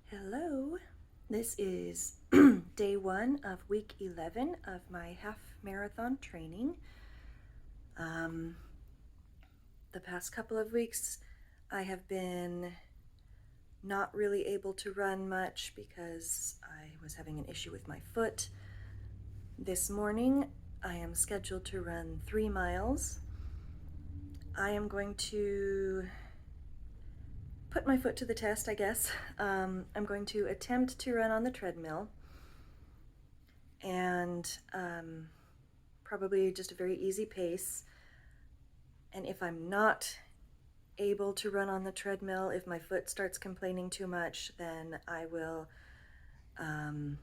Hello, this is day 1 of week 11 of my half marathon training. The past couple of weeks I have been not really able to run much because I was having an issue with my foot. This morning I am scheduled to run 3 miles. I am going to put my foot to the test, I guess. I'm going to attempt to run on the treadmill, and probably just a very easy pace. And if I'm not able to run on the treadmill, if my foot starts complaining too much, then I will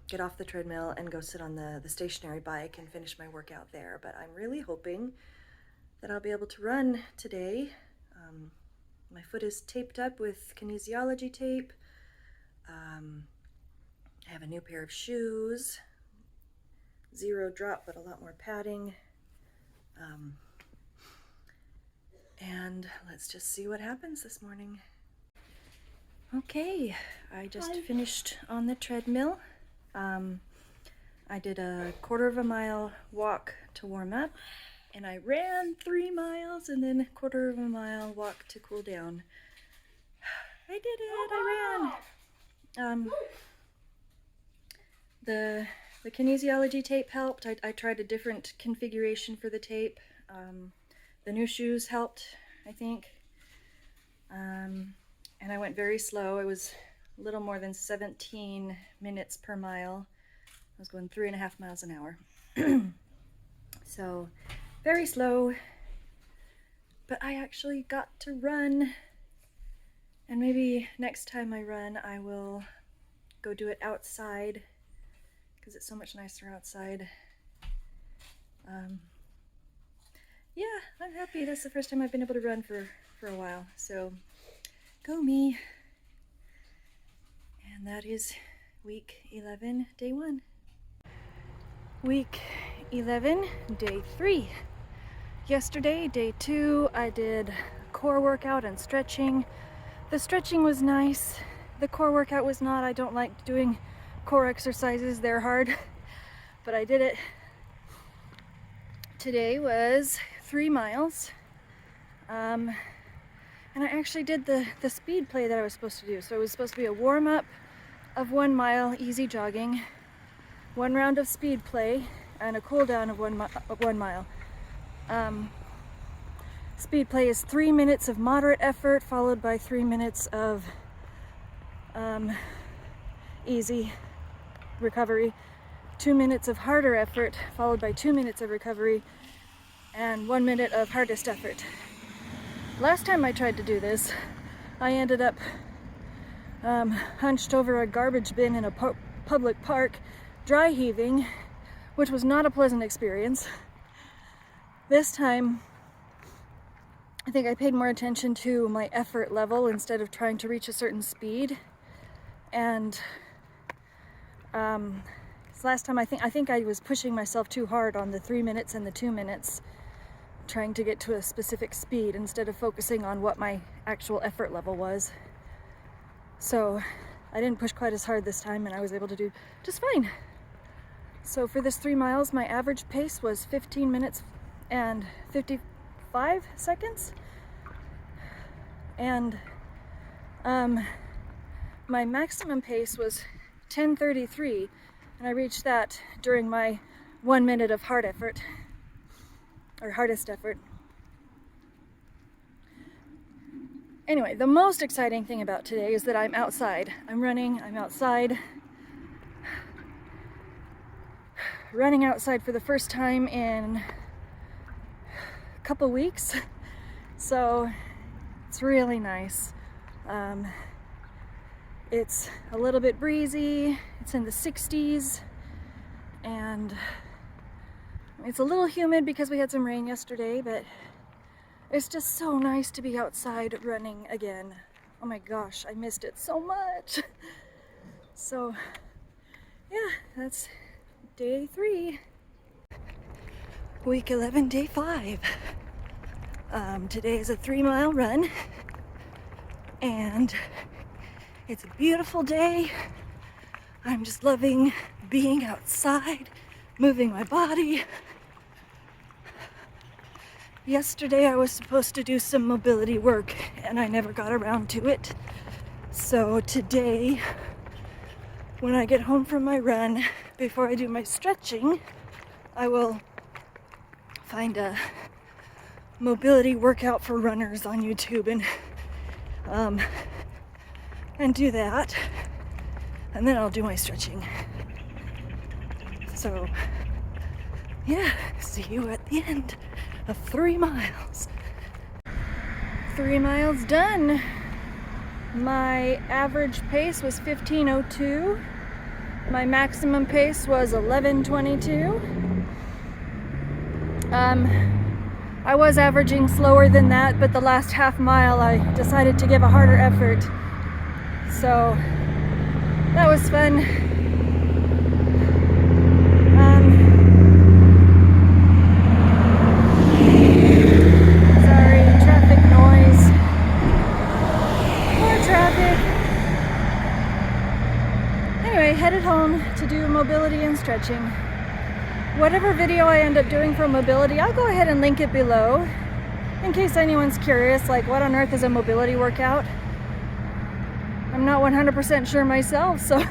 get off the treadmill and go sit on the stationary bike and finish my workout there. But I'm really hoping that I'll be able to run today. My foot is taped up with kinesiology tape. I have a new pair of shoes, 0 drop, but a lot more padding. And let's just see what happens this morning. Okay, I just finished on the treadmill. I did a 1/4 mile walk to warm up, and I ran 3 miles and then 1/4 mile walk to cool down. I did it, I ran. The kinesiology tape helped. I tried a different configuration for the tape. The new shoes helped, I think. And I went very slow. It was a little more than 17 minutes per mile. I was going 3.5 miles an hour. So very slow, but I actually got to run. And maybe next time I run, I will go do it outside, because it's so much nicer outside. Yeah, I'm happy. That's the first time I've been able to run for a while. So, go me. And that is week 11, day 1. Week 11, day 3. Yesterday, day 2, I did core workout and stretching. The stretching was nice. The core workout was not. I don't like doing core exercises. They're hard, but I did it. Today was 3 miles. And I actually did the speed play that I was supposed to do. So it was supposed to be a warm-up of 1 mile, easy jogging, 1 round of speed play, and a cool down of 1 mile. Speed play is 3 minutes of moderate effort, followed by 3 minutes of easy recovery, 2 minutes of harder effort, followed by 2 minutes of recovery, and 1 minute of hardest effort. Last time I tried to do this, I ended up hunched over a garbage bin in a public park, dry heaving, which was not a pleasant experience. This time, I think I paid more attention to my effort level instead of trying to reach a certain speed. And last time I think I was pushing myself too hard on the 3 minutes and the 2 minutes, trying to get to a specific speed instead of focusing on what my actual effort level was. So I didn't push quite as hard this time, and I was able to do just fine. So for this 3 miles, my average pace was 15 minutes and 55 seconds. And my maximum pace was 10:33, and I reached that during my 1 minute of hard effort, or hardest effort. Anyway, the most exciting thing about today is that I'm outside. I'm running, I'm outside. Running outside for the first time in a couple weeks. So it's really nice. It's a little bit breezy. It's in the 60s, and it's a little humid because we had some rain yesterday, but it's just so nice to be outside running again. Oh my gosh, I missed it so much. So yeah, that's day 3. Week 11, day 5. Today is a 3 mile run, and It's a beautiful day. I'm just loving being outside, moving my body. Yesterday I was supposed to do some mobility work and I never got around to it. So today, when I get home from my run, before I do my stretching, I will find a mobility workout for runners on YouTube and do that. And then I'll do my stretching. So, yeah, see you at the end of 3 miles. 3 miles done. My average pace was 15:02. My maximum pace was 11:22. I was averaging slower than that, but the last half mile I decided to give a harder effort. So that was fun. Sorry, traffic noise. More traffic. Anyway, headed home to do mobility and stretching. Whatever video I end up doing for mobility, I'll go ahead and link it below in case anyone's curious, like what on earth is a mobility workout? I'm not 100% sure myself, so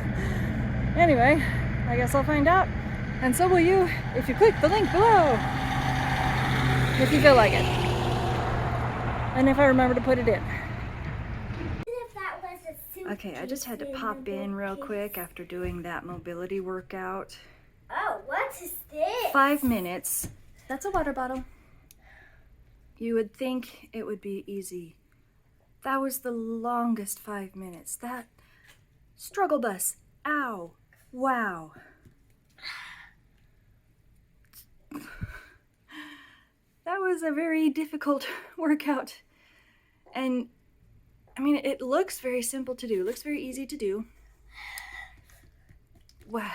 anyway, I guess I'll find out. And so will you if you click the link below, if you feel like it. And if I remember to put it in. Okay, I just had to pop in real quick after doing that mobility workout. Oh, what is this? 5 minutes. That's a water bottle. You would think it would be easy. That was the longest 5 minutes. That struggle bus. Ow. Wow. That was a very difficult workout. And I mean, it looks very simple to do. It looks very easy to do. Wow.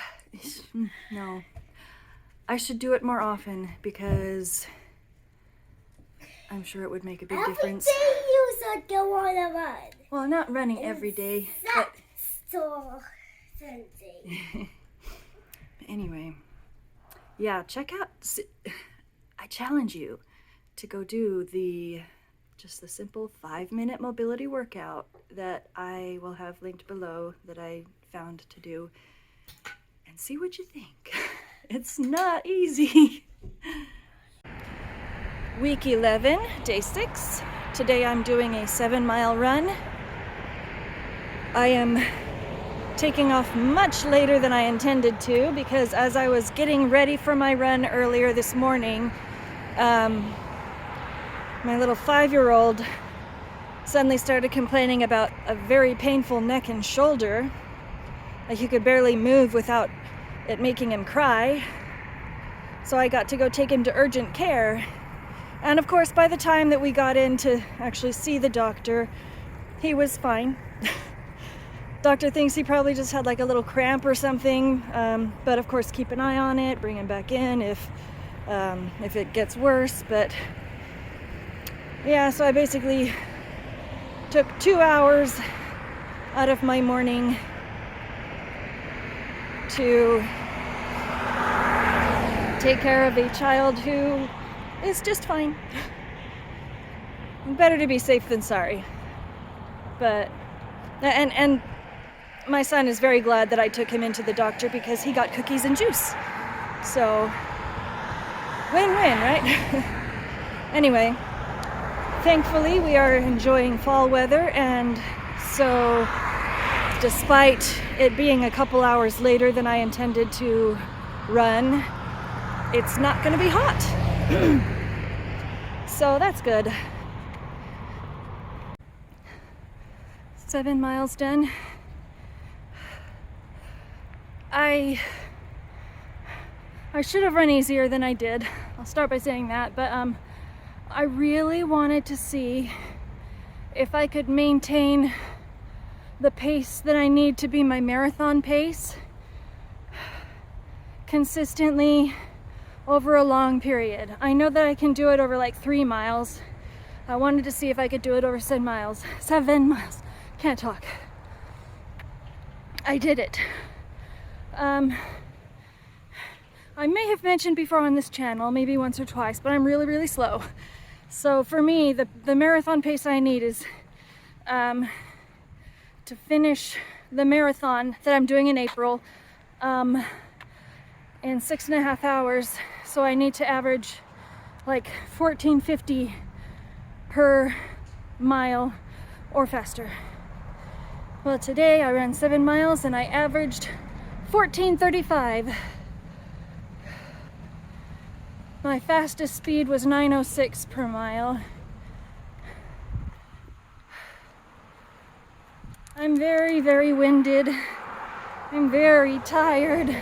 No. I should do it more often because I'm sure it would make a big difference. You should go on a run. Well, I'm not running every day. But So something. anyway, yeah, check out. I challenge you to go do just the simple 5-minute mobility workout that I will have linked below that I found to do. See what you think. It's not easy. Week 11, day 6. Today I'm doing a 7-mile run. I am taking off much later than I intended to because as I was getting ready for my run earlier this morning, my little 5-year-old suddenly started complaining about a very painful neck and shoulder. Like he could barely move without it making him cry. So I got to go take him to urgent care. And of course, by the time that we got in to actually see the doctor, he was fine. Doctor thinks he probably just had like a little cramp or something. But of course, keep an eye on it, bring him back in if it gets worse. But yeah, so I basically took 2 hours out of my morning to take care of a child who is just fine. Better to be safe than sorry. But and my son is very glad that I took him into the doctor because he got cookies and juice. So win-win, right? Anyway, thankfully we are enjoying fall weather, and so despite it being a couple hours later than I intended to run, it's not going to be hot. So that's good. 7 miles done. I should have run easier than I did. I'll start by saying that, but I really wanted to see if I could maintain the pace that I need to be my marathon pace consistently over a long period. I know that I can do it over like 3 miles. I wanted to see if I could do it over 7 miles. 7 miles. Can't talk. I did it. I may have mentioned before on this channel, maybe once or twice, but I'm really, really slow. So for me, the marathon pace I need is to finish the marathon that I'm doing in April in 6.5 hours. So I need to average like 14:50 per mile or faster. Well, today I ran 7 miles and I averaged 14:35. My fastest speed was 9:06 per mile. I'm very, very winded. I'm very tired.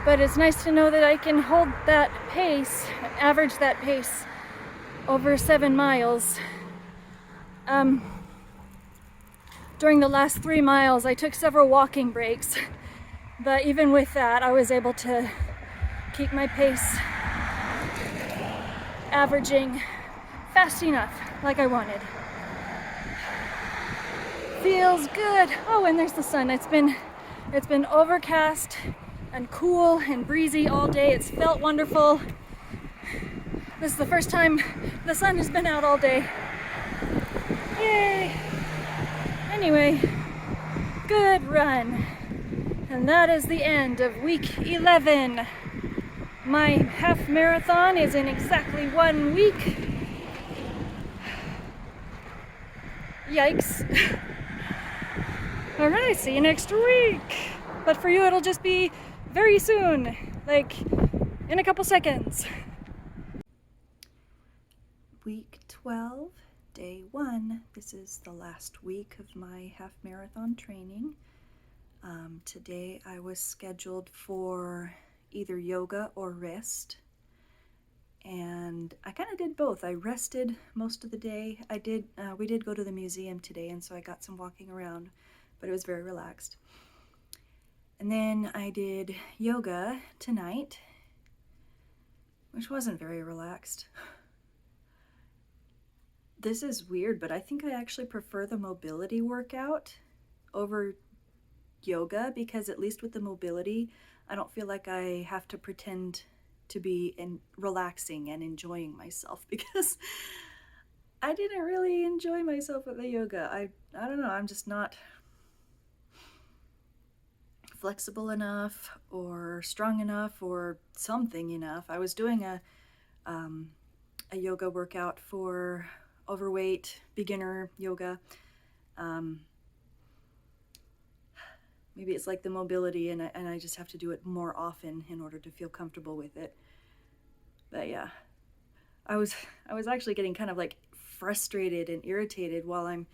But it's nice to know that I can hold that pace, average that pace over 7 miles. During the last 3 miles, I took several walking breaks. But even with that, I was able to keep my pace averaging fast enough, like I wanted. Feels good. Oh, and there's the sun. It's been overcast and cool and breezy all day. It's felt wonderful. This is the first time the sun has been out all day. Yay! Anyway, good run. And that is the end of week 11. My half marathon is in exactly 1 week. Yikes. All right, see you next week. But for you, it'll just be very soon, like in a couple seconds. Week 12, day 1. This is the last week of my half marathon training. Today I was scheduled for either yoga or rest, and I kind of did both. I rested most of the day. We did go to the museum today, and so I got some walking around, but it was very relaxed. And then I did yoga tonight, which wasn't very relaxed. This is weird, but I think I actually prefer the mobility workout over yoga, because at least with the mobility, I don't feel like I have to pretend to be relaxing and enjoying myself, because I didn't really enjoy myself with the yoga. I don't know, I'm just not flexible enough or strong enough or something enough. I was doing a yoga workout for overweight beginner yoga. Maybe it's like the mobility, and I just have to do it more often in order to feel comfortable with it. But yeah, I was actually getting kind of like frustrated and irritated while I'm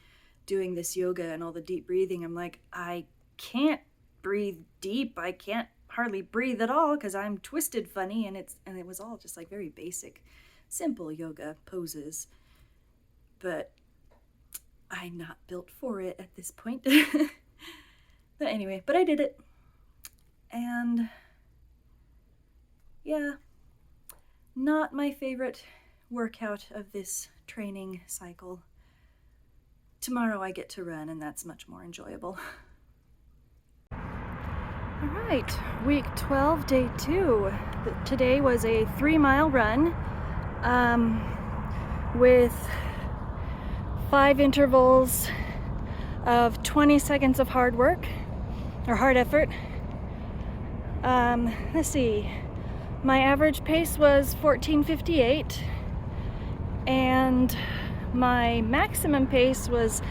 doing this yoga and all the deep breathing. I'm like, I can't breathe deep. I can't hardly breathe at all because I'm twisted funny, and it was all just like very basic, simple yoga poses. But I'm not built for it at this point. But anyway, but I did it. And yeah, not my favorite workout of this training cycle. Tomorrow I get to run, and that's much more enjoyable. All right, week 12, day 2. Today was a 3-mile run with 5 intervals of 20 seconds of hard work or hard effort. Let's see, my average pace was 14:58, and my maximum pace was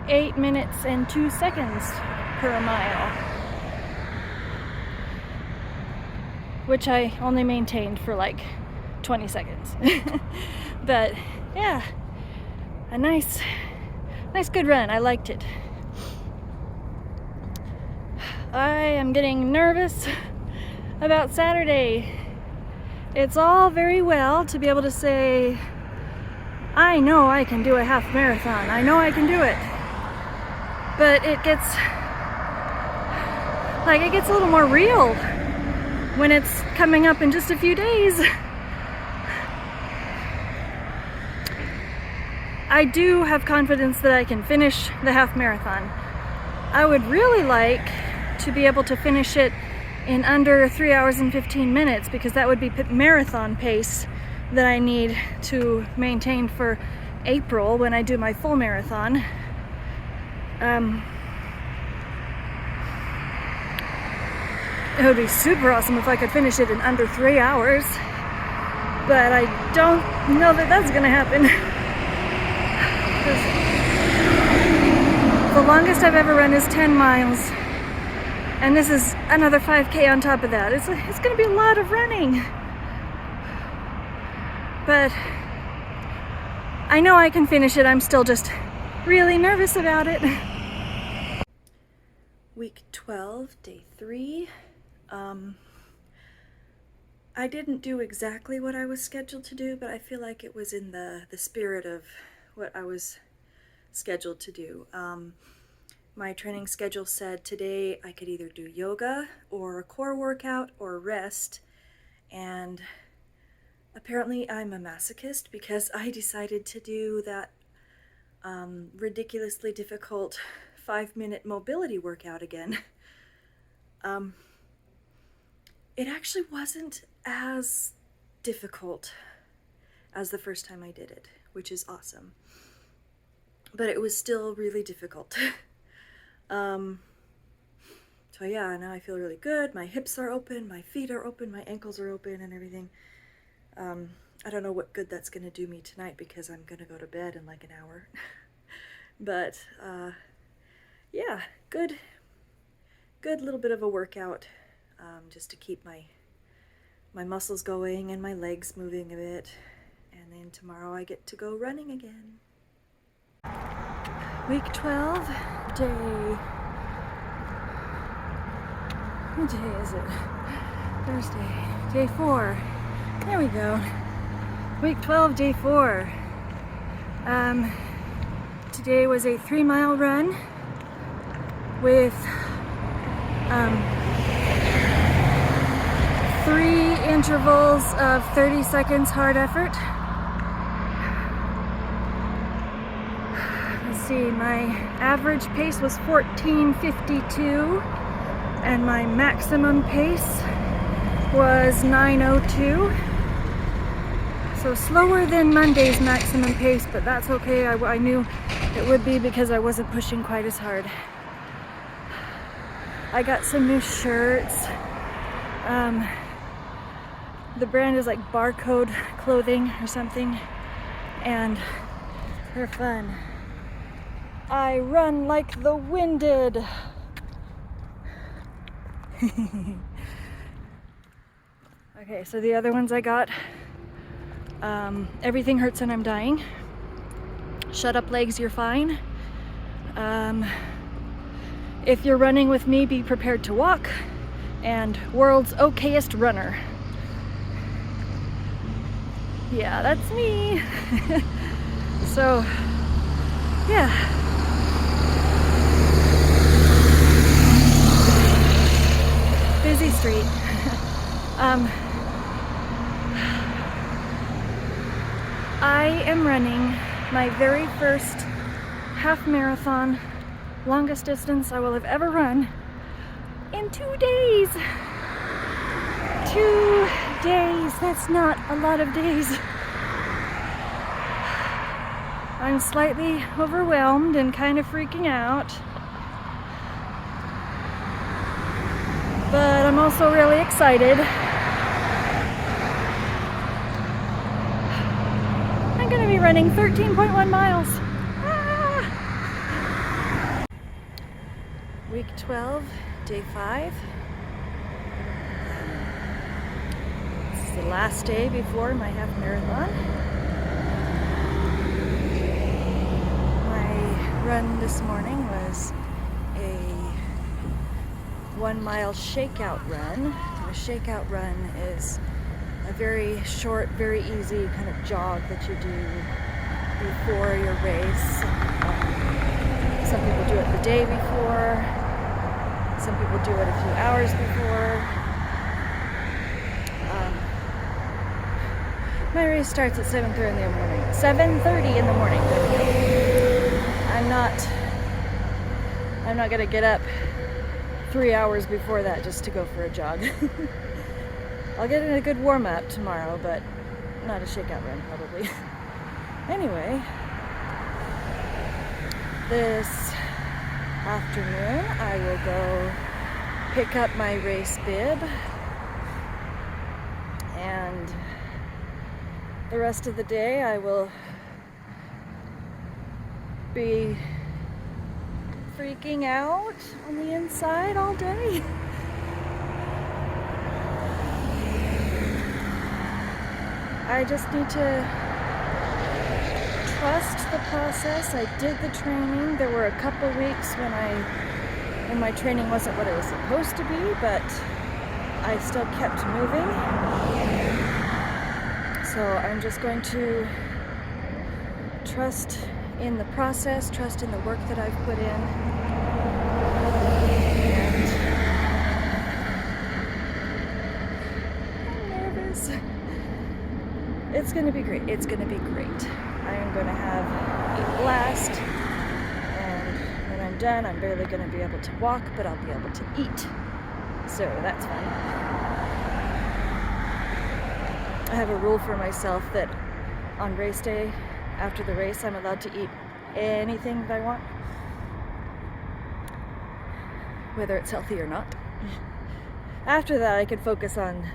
8 minutes and 2 seconds per mile, which I only maintained for like 20 seconds. But yeah, a nice good run. I liked it. I am getting nervous about Saturday. It's all very well to be able to say, I know I can do a half marathon. I know I can do it. But it gets a little more real when it's coming up in just a few days. I do have confidence that I can finish the half marathon. I would really like to be able to finish it in under 3 hours and 15 minutes because that would be marathon pace that I need to maintain for April when I do my full marathon. It would be super awesome if I could finish it in under 3 hours, but I don't know that that's gonna happen. The longest I've ever run is 10 miles, and this is another 5K on top of that. It's gonna be a lot of running, but I know I can finish it. I'm still just really nervous about it. Week 12, day 3. I didn't do exactly what I was scheduled to do, but I feel like it was in the spirit of what I was scheduled to do. My training schedule said today I could either do yoga or a core workout or rest, and apparently I'm a masochist because I decided to do that ridiculously difficult 5-minute mobility workout again. It actually wasn't as difficult as the first time I did it, which is awesome. But it was still really difficult. So yeah, now I feel really good. My hips are open, my feet are open, my ankles are open and everything. I don't know what good that's gonna do me tonight because I'm gonna go to bed in like an hour. But yeah, good little bit of a workout, just to keep my muscles going and my legs moving a bit. And then tomorrow I get to go running again. Week 12, what day is it? Thursday, day 4. There we go. Week 12, day 4. Today was a 3-mile run with 3 intervals of 30 seconds hard effort. Let's see, my average pace was 14:52 and my maximum pace was 9:02. So slower than Monday's maximum pace, but that's okay. I knew it would be because I wasn't pushing quite as hard. I got some new shirts. The brand is like Barcode Clothing or something, and they're fun. I run like the winded. Okay, so the other ones I got, Everything Hurts and I'm Dying, Shut Up Legs, You're Fine. If you're running with me, be prepared to walk, and World's Okayest Runner. Yeah, that's me. So, yeah. Busy street. I am running my very first half marathon, longest distance I will have ever run, in 2 days. 2 days, that's not a lot of days. I'm slightly overwhelmed and kind of freaking out, but I'm also really excited. I'm gonna be running 13.1 miles. Ah! Week 12, day 5. The last day before my half marathon. My run this morning was a 1-mile shakeout run. A shakeout run is a very short, very easy kind of jog that you do before your race. Some people do it the day before. Some people do it a few hours before. My race starts at 7:30 in the morning. 7:30 in the morning. I'm not gonna get up 3 hours before that just to go for a jog. I'll get in a good warm up tomorrow, but not a shakeout run probably. Anyway, this afternoon I will go pick up my race bib, and the rest of the day I will be freaking out on the inside all day. I just need to trust the process. I did the training. There were a couple weeks when my training wasn't what it was supposed to be, but I still kept moving. So I'm just going to trust in the process, trust in the work that I've put in. And I'm nervous. It's gonna be great. It's gonna be great. I am gonna have a blast, and when I'm done, I'm barely gonna be able to walk, but I'll be able to eat. So that's fun. I have a rule for myself that on race day, after the race, I'm allowed to eat anything that I want, whether it's healthy or not. After that, I can focus on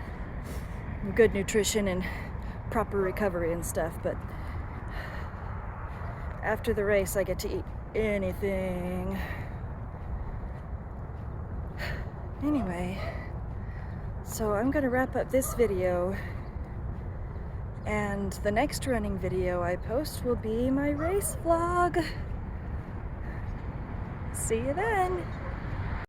good nutrition and proper recovery and stuff, but after the race, I get to eat anything. Anyway, so I'm gonna wrap up this video, and the next running video I post will be my race vlog. See you then.